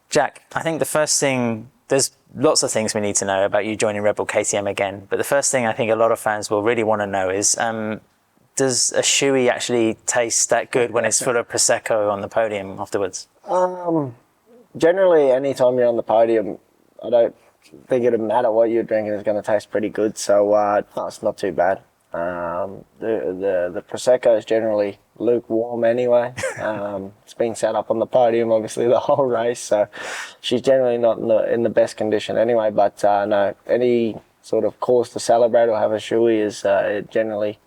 Jack, I think the first thing, there's lots of things we need to know about you joining Red Bull KTM again, but the first thing I think a lot of fans will really want to know is, does a shoey actually taste that good when it's full of Prosecco on the podium afterwards? Generally, anytime you're on the podium, I don't think it'll matter what you're drinking, it's going to taste pretty good. So no, it's not too bad. The Prosecco is generally lukewarm anyway. It's been set up on the podium, obviously, the whole race. So she's generally not in the best condition anyway. But no, any sort of cause to celebrate or have a shoey is generally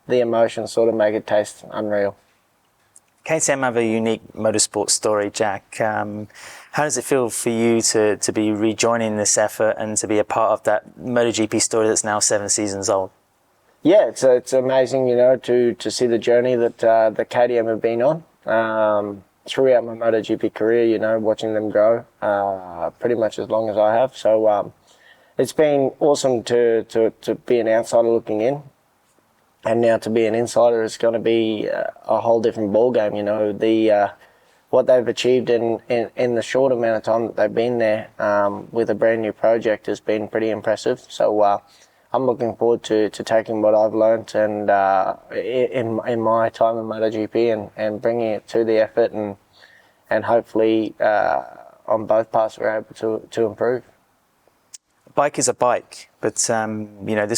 the emotions sort of make it taste unreal. KTM have a unique motorsport story, Jack. How does it feel for you to be rejoining this effort and to be a part of that MotoGP story that's now 7 seasons old? Yeah, it's amazing, to see the journey that the KTM have been on throughout my MotoGP career. Watching them grow pretty much as long as I have. So it's been awesome to be an outsider looking in. And now to be an insider is going to be a whole different ballgame. What they've achieved in the short amount of time that they've been there with a brand new project has been pretty impressive. So I'm looking forward to taking what I've learnt and in my time in MotoGP and bringing it to the effort and hopefully on both parts we're able to improve. Bike is a bike, but this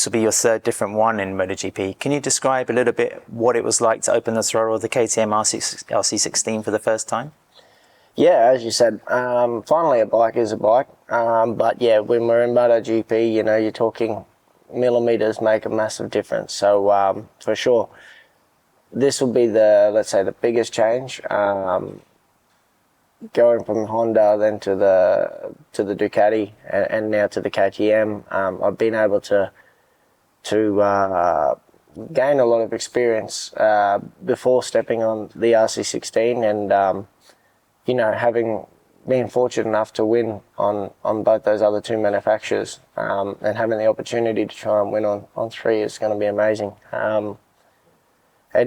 will be your third different one in MotoGP. Can you describe a little bit what it was like to open the throttle of the KTM RC16 for the first time? Yeah, as you said, finally a bike is a bike. But yeah, when we're in MotoGP, you're talking millimeters make a massive difference. So for sure, this will be let's say the biggest change. Going from Honda then to the Ducati and now to the KTM, I've been able to gain a lot of experience before stepping on the RC16 and having been fortunate enough to win on both those other two manufacturers and having the opportunity to try and win on 3 is going to be amazing. And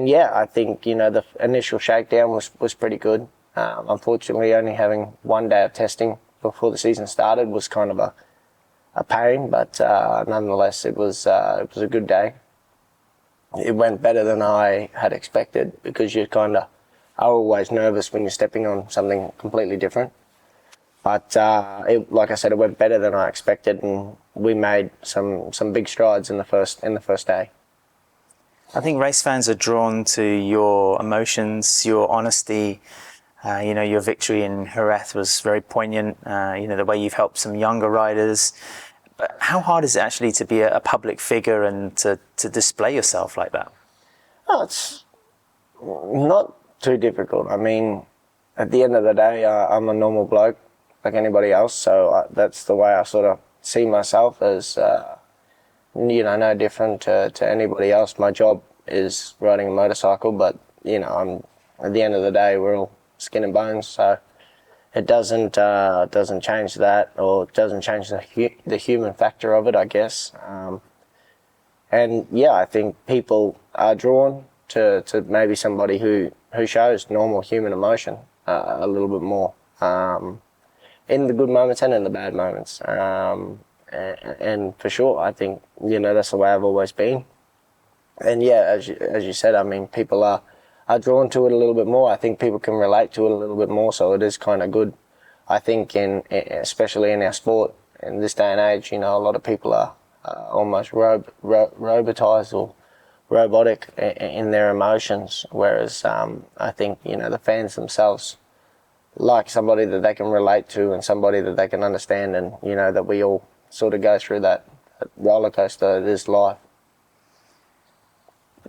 yeah, I think the initial shakedown was pretty good. Unfortunately, only having 1 day of testing before the season started was kind of a pain, but nonetheless, it was a good day. It went better than I had expected because you kind of are always nervous when you're stepping on something completely different. But like I said, it went better than I expected, and we made some big strides in the first day. I think race fans are drawn to your emotions, your honesty. Your victory in Jerez was very poignant, the way you've helped some younger riders. But how hard is it actually to be a public figure and to display yourself like that? Oh, it's not too difficult. I mean, at the end of the day, I'm a normal bloke like anybody else, so that's the way I sort of see myself as, no different to anybody else. My job is riding a motorcycle, but, at the end of the day, we're all skin and bones, so it doesn't change that, or it doesn't change the human factor of it, I guess. And yeah, I think people are drawn to maybe somebody who shows normal human emotion a little bit more in the good moments and in the bad moments. And for sure, I think that's the way I've always been. And yeah, as you said, I mean, people are drawn to it a little bit more. I think people can relate to it a little bit more, so it is kind of good. I think especially in our sport, in this day and age, a lot of people are almost robotized or robotic in their emotions, whereas I think, the fans themselves like somebody that they can relate to and somebody that they can understand, and, that we all sort of go through that roller coaster that is life.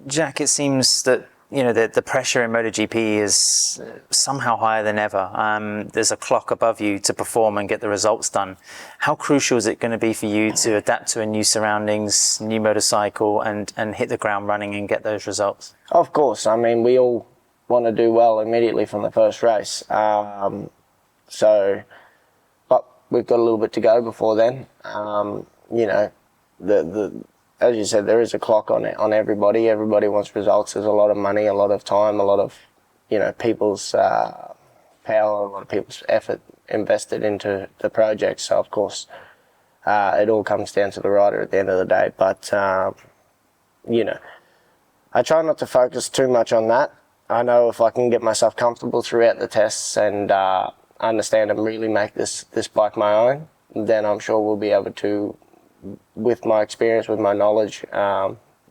Jack, it seems that the pressure in MotoGP is somehow higher than ever. There's a clock above you to perform and get the results done. How crucial is it going to be for you to adapt to a new surroundings, new motorcycle, and hit the ground running and get those results? Of course. I mean, we all want to do well immediately from the first race. But we've got a little bit to go before then. As you said, there is a clock on everybody. Everybody wants results. There's a lot of money, a lot of time, a lot of, people's power, a lot of people's effort invested into the project. So of course, it all comes down to the rider at the end of the day. But you know, I try not to focus too much on that. I know if I can get myself comfortable throughout the tests and understand and really make this bike my own, then I'm sure we'll be able to, with my experience, with my knowledge,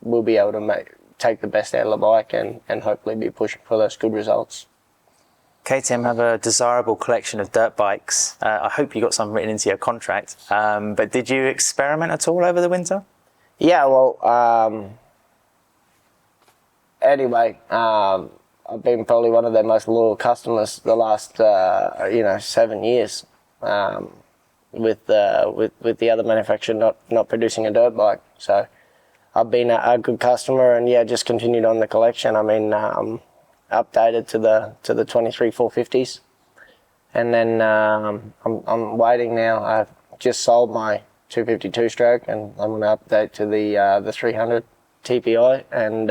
we'll be able to take the best out of the bike and hopefully be pushing for those good results. KTM have a desirable collection of dirt bikes. I hope you got some written into your contract. But did you experiment at all over the winter? Yeah, well, anyway, I've been probably one of their most loyal customers the last 7 years, with the other manufacturer not producing a dirt bike. So I've been a good customer, and yeah, just continued on the collection. I mean, updated to the 23 450s, and then I'm waiting now. I've just sold my 252 stroke, and I'm going to update to the 300 TPI, and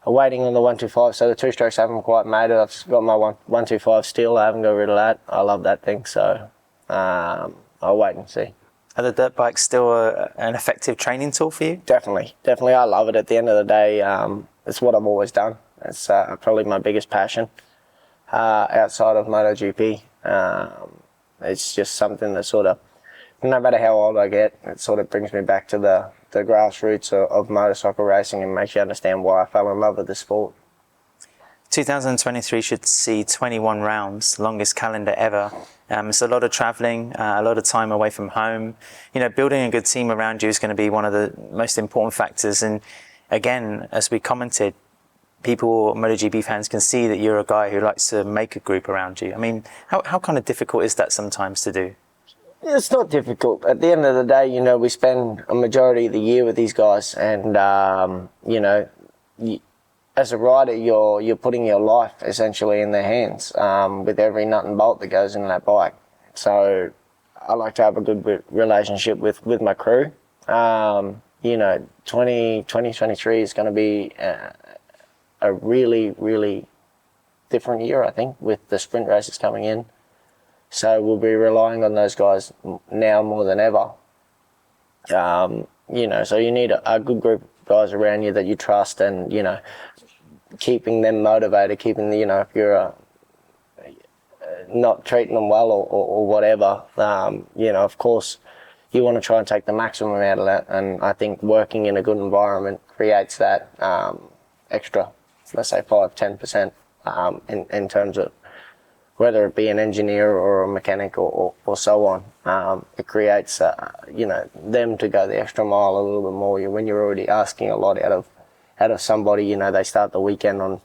waiting on the 125. So the 2 strokes haven't quite made it. I've got my 125 still. I haven't got rid of that. I love that thing, so I'll wait and see. Are the dirt bikes still an effective training tool for you? Definitely. I love it. At the end of the day, it's what I've always done. It's probably my biggest passion outside of MotoGP. It's just something that sort of, no matter how old I get, it sort of brings me back to the grassroots of motorcycle racing and makes you understand why I fell in love with the sport. 2023 should see 21 rounds, longest calendar ever. It's a lot of travelling, a lot of time away from home. You know, building a good team around you is going to be one of the most important factors. And again, as we commented, people, MotoGP fans, can see that you're a guy who likes to make a group around you. I mean, how kind of difficult is that sometimes to do? It's not difficult. At the end of the day, you know, we spend a majority of the year with these guys, and you know, as a rider, you're putting your life essentially in their hands, with every nut and bolt that goes in that bike. So I like to have a good relationship with my crew. You know, 2023 is going to be a really, really different year, I think, with the sprint races coming in. So we'll be relying on those guys now more than ever. You know, so you need a good group of guys around you that you trust, and, you know, keeping them motivated, keeping you know, if you're not treating them well or whatever, you know, of course, you want to try and take the maximum out of that. And I think working in a good environment creates that extra, let's say 5-10%, in terms of whether it be an engineer or a mechanic or so on. It creates, you know, them to go the extra mile a little bit more. When you're already asking a lot out of somebody, you know, they start the weekend on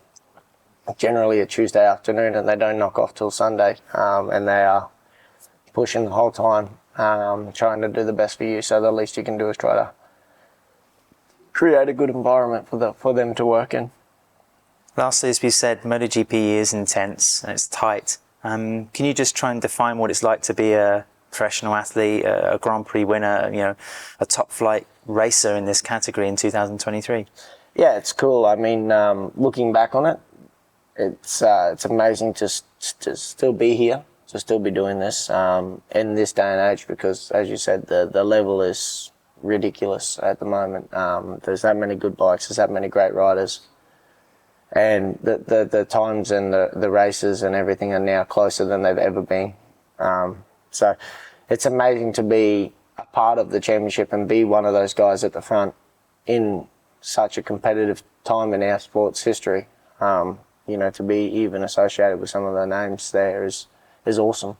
generally a Tuesday afternoon and they don't knock off till Sunday, and they are pushing the whole time, trying to do the best for you. So the least you can do is try to create a good environment for them to work in. Lastly, as we said, MotoGP is intense and it's tight. Can you just try and define what it's like to be a professional athlete, a Grand Prix winner, you know, a top flight racer in this category in 2023? Yeah, it's cool. I mean, looking back on it, it's amazing to still be here, to still be doing this in this day and age, because, as you said, the level is ridiculous at the moment. There's that many good bikes, there's that many great riders. And the times and the races and everything are now closer than they've ever been. So it's amazing to be a part of the championship and be one of those guys at the front in such a competitive time in our sport's history. You know, to be even associated with some of the names there is awesome.